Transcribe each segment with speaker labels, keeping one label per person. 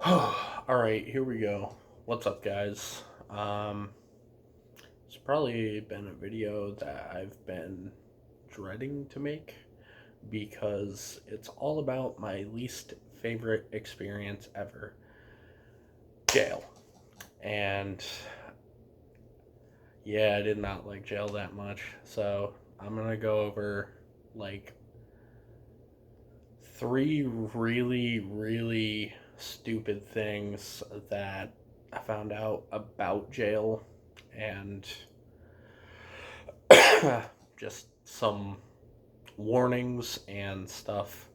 Speaker 1: Alright, here we go. What's up, guys? It's probably been a video that I've been dreading to make because it's all about my least favorite experience ever, jail. And yeah, I did not like jail that much. So I'm gonna go over like three really, really stupid things that I found out about jail and just some warnings and stuff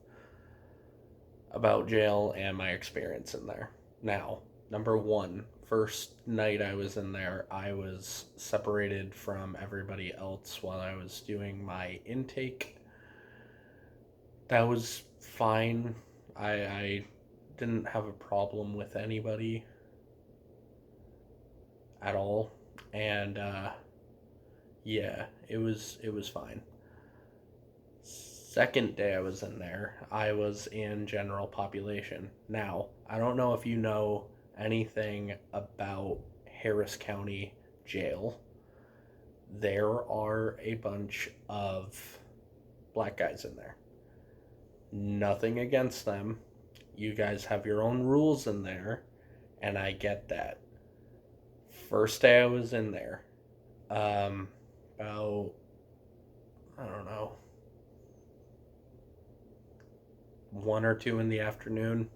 Speaker 1: about jail and my experience in there. Now, number one, first night I was in there, I was separated from everybody else while I was doing my intake. That was fine. I didn't have a problem with anybody at all, and yeah, it was fine. Second day I was in there, I was in general population. Now, I don't know if you know anything about Harris County Jail. There are a bunch of black guys in there. Nothing against them. You guys have your own rules in there, and I get that. First day I was in there, about, I don't know, 1 or 2 in the afternoon,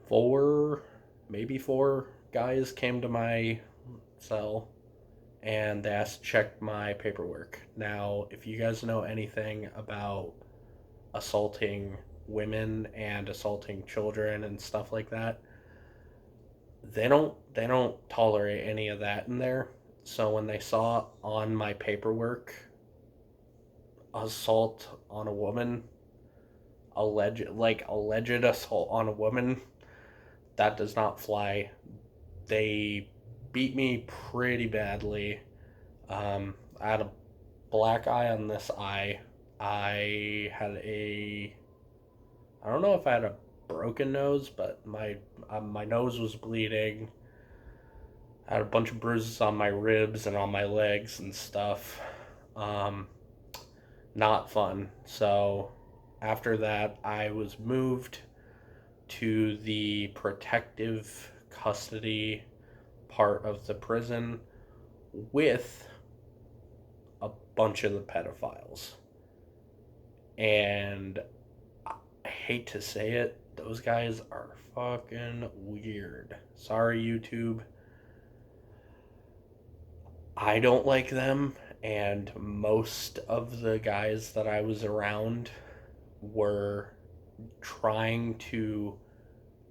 Speaker 1: four, maybe four guys came to my cell and they asked to check my paperwork. Now, if you guys know anything about assaulting women and assaulting children and stuff like that, they don't tolerate any of that in there. So when they saw on my paperwork assault on a woman, alleged assault on a woman, that does not fly. They beat me pretty badly. I had a black eye on this eye. I don't know if I had a broken nose, but my nose was bleeding. I had a bunch of bruises on my ribs and on my legs and stuff. Um, Not fun. So after that, I was moved to the protective custody part of the prison with a bunch of the pedophiles. And I hate to say it, those guys are fucking weird. Sorry, YouTube. I don't like them, and most of the guys that I was around were trying to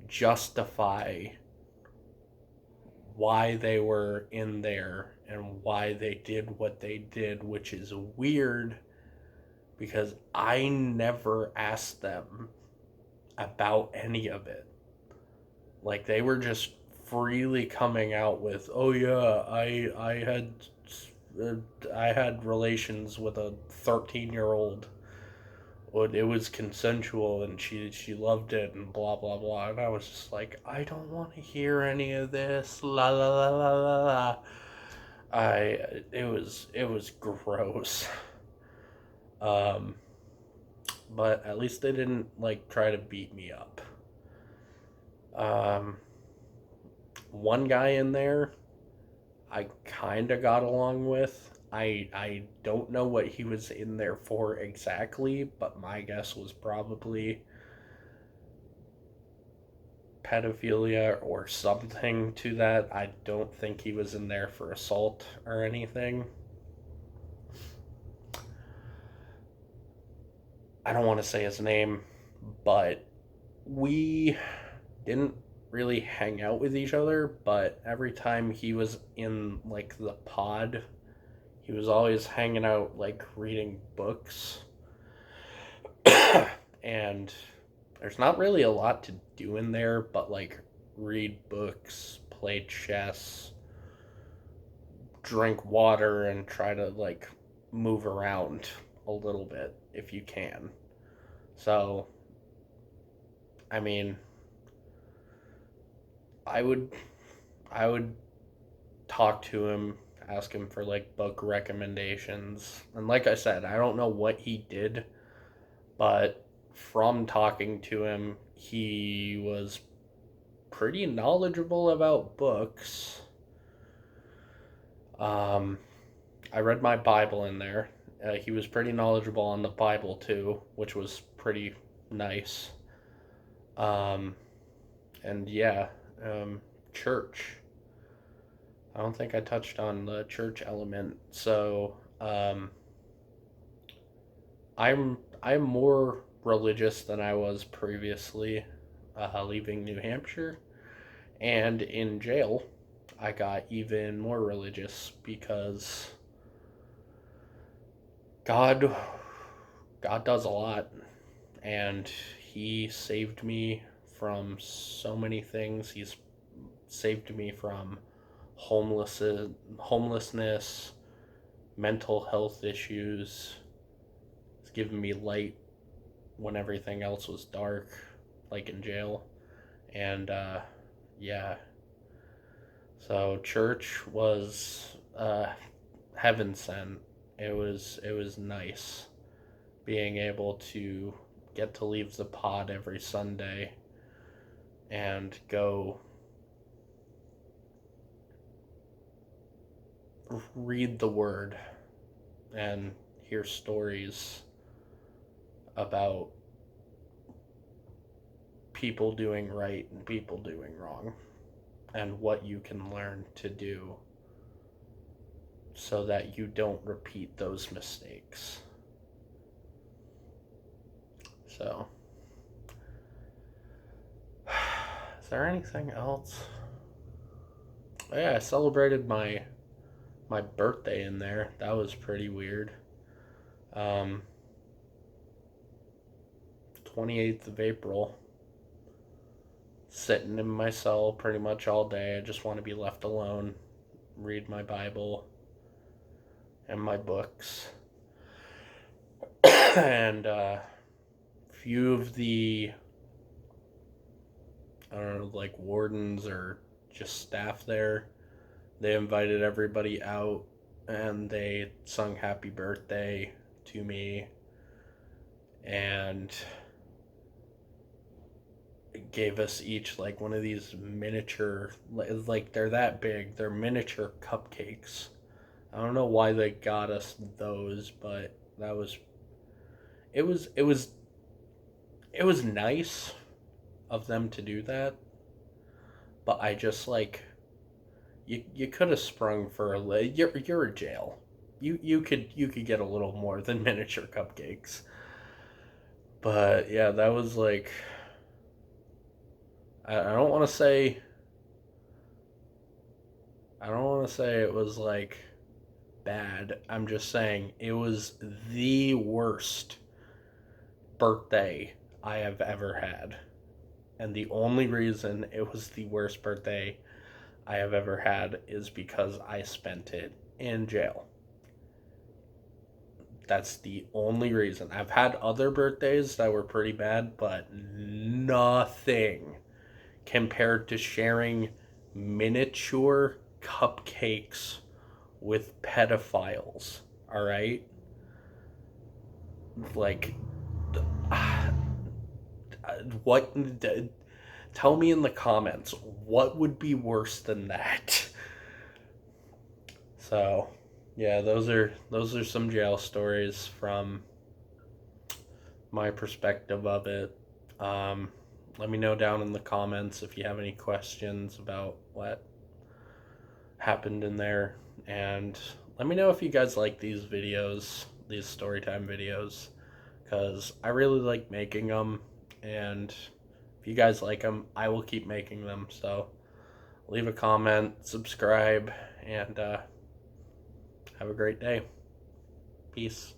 Speaker 1: justify why they were in there and why they did what they did, which is weird because I never asked them about any of it. Like they were just freely coming out with, "Oh yeah, uh, I had relations with a 13-year-old. It was consensual and she loved it and blah blah blah." And I was just like, I don't want to hear any of this. La la la la la la. It was gross. Um, but at least they didn't like try to beat me up. Um, One guy in there I kind of got along with. I don't know what he was in there for exactly, but my guess was probably pedophilia or something to that. I don't think he was in there for assault or anything. I don't want to say his name, but we didn't really hang out with each other, but every time he was in like the pod, he was always hanging out like reading books. And there's not really a lot to do in there but like read books, play chess, drink water and try to like move around a little bit if you can. So, I mean, I would I would talk to him, ask him for like book recommendations. And like I said, I don't know what he did, but from talking to him, he was pretty knowledgeable about books. Um, I read my Bible in there. He was pretty knowledgeable on the Bible too, which was pretty nice. Um, and yeah, church. I don't think I touched on the church element. So, I'm more religious than I was previously, leaving New Hampshire, and in jail, I got even more religious because God, God does a lot, and He saved me from so many things. He's saved me from homeless homelessness, mental health issues. He's given me light when everything else was dark, like in jail. And yeah, so church was heaven sent. It was nice being able to get to leave the pod every Sunday and go read the word and hear stories about people doing right and people doing wrong and what you can learn to do so that you don't repeat those mistakes. So, is there anything else? Oh, yeah, I celebrated my birthday in there. That was pretty weird. Um, 28th of April. Sitting in my cell pretty much all day. I just want to be left alone, read my Bible and my books. And few of the, I don't know, like wardens or just staff there, they invited everybody out and they sung happy birthday to me and gave us each like one of these miniature, like they're that big, they're miniature cupcakes. I don't know why they got us those, but that was it was it was it was nice of them to do that, but I just like you could have sprung for you're in jail. You could get a little more than miniature cupcakes. But yeah, that was like I don't want to say I don't want to say it was like bad. I'm just saying it was the worst birthday I have ever had. And the only reason it was the worst birthday I have ever had is because I spent it in jail. That's the only reason. I've had other birthdays that were pretty bad, but nothing compared to sharing miniature cupcakes with pedophiles. All right? Like, what? Tell me in the comments what would be worse than that. So, yeah, those are some jail stories from my perspective of it. Um, Let me know down in the comments if you have any questions about what happened in there, and let me know if you guys like these videos, these storytime videos, because I really like making them, and if you guys like them, I will keep making them. So leave a comment, subscribe, and have a great day. Peace.